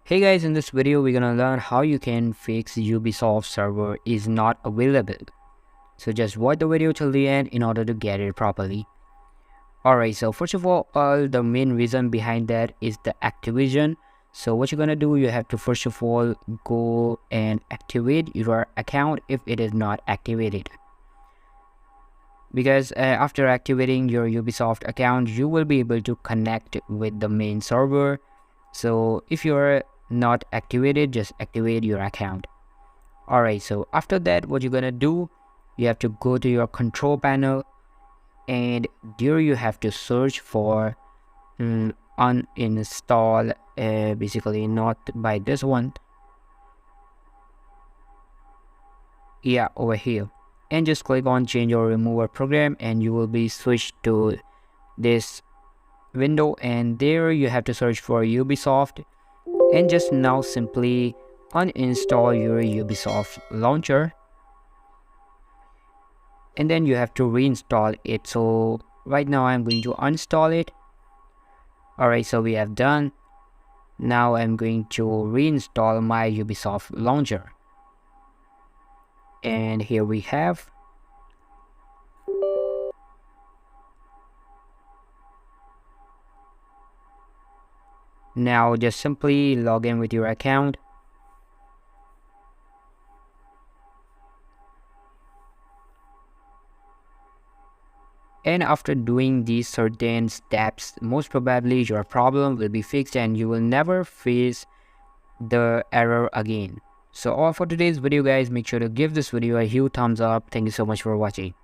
Hey guys, in this video we're gonna learn how you can fix Ubisoft server is not available. So just watch the video till the end in order to get it properly. Alright, so first of all, the main reason behind that is the Activision. So what you're gonna do, you have to first of all go and activate your account if it is not activated. Because after activating your Ubisoft account, you will be able to connect with the main server. So if you're not activated, just activate your account. Alright, so after that, what you're gonna do, you have to go to your control panel, and there you have to search for uninstall, basically not by this one, yeah, over here, and just click on change or remove a program and you will be switched to this window, and there you have to search for Ubisoft, and just now simply uninstall your Ubisoft launcher, and then you have to reinstall it. So right now I'm going to uninstall it. Alright, so we have done. Now I'm going to reinstall my Ubisoft launcher, and here we have. Now just simply log in with your account. And after doing these certain steps, most probably your problem will be fixed and you will never face the error again. So all for today's video guys, make sure to give this video a huge thumbs up. Thank you so much for watching.